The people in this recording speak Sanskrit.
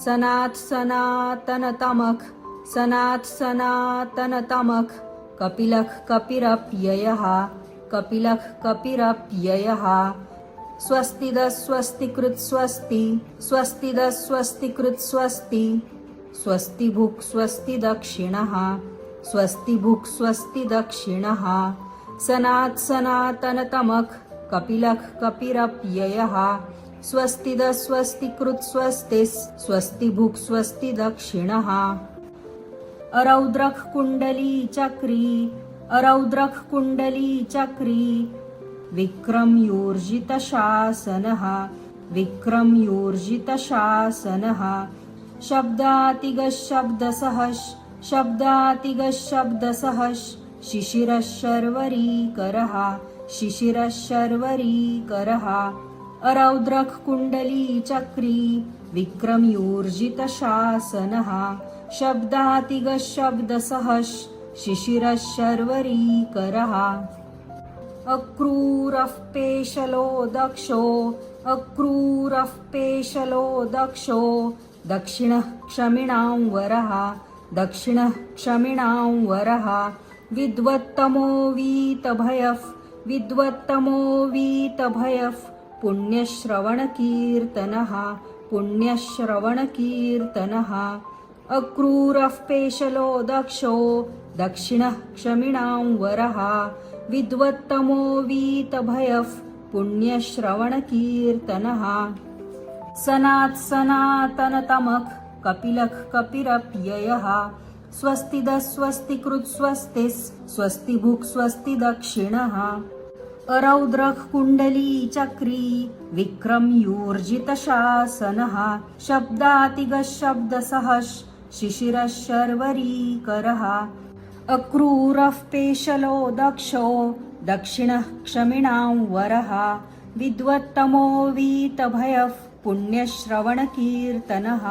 सनात सनातनतमः सनात सनातनतमः कपिलः कपिरप्ययः कपिलः कपिरप्ययः स्वस्तिदः स्वस्तिकृत् स्वस्ति स्वस्तिदः स्वस्तिकृत् स्वस्ति स्वस्तिभुक् स्वस्ति दक्षिणः स्वस्तिभुक् स्वस्ति दक्षिणः सनात सनातनतमः कपिलः कपिरप्ययः स्वस्तिदः स्वस्तिकृत् स्वस्ति स्वस्तिभुक् स्वस्ति दक्षिणः अरौद्रः कुण्डली चक्री अरौद्रः कुण्डली चक्री विक्रमयोर्जितशासनः विक्रमयोर्जितशासनः शब्दातिगः शब्दसहः शब्दातिगः शब्दसहः शिशिरः शर्वरीकरः शिशिरः शर्वरीकरः अरौद्रः कुण्डली चक्री विक्रमयोर्जितशासनः शब्दातिगः शब्दसहः शिशिरः शर्वरीकरः अक्रूरः पेशलो दक्षो अक्रूरः पेशलो दक्षो दक्षिणः क्षमिणां वरः दक्षिणः क्षमिणां वरः विद्वत्तमो वीतभयः विद्वत्तमो वीतभयः पुण्यश्रवणकीर्तनः पुण्यश्रवणकीर्तनः अक्रूरः पेशलो दक्षो दक्षिणः क्षमिणां वरः विद्वत्तमो वीतभयः पुण्यश्रवणकीर्तनः सनात सनातनतमः कपिलः कपिरप्ययः स्वस्तिदः स्वस्तिकृत् स्वस्ति स्वस्तिभुक् स्वस्ति दक्षिणः अरौद्रः कुण्डली चक्री विक्रमयोर्जितशासनः शब्दातिगः शब्दसहः शिशिरः शर्वरीकरः अक्रूरः पेशलो दक्षो दक्षिणः क्षमिणां वरः विद्वत्तमो वीतभयः पुण्यश्रवणकीर्तनः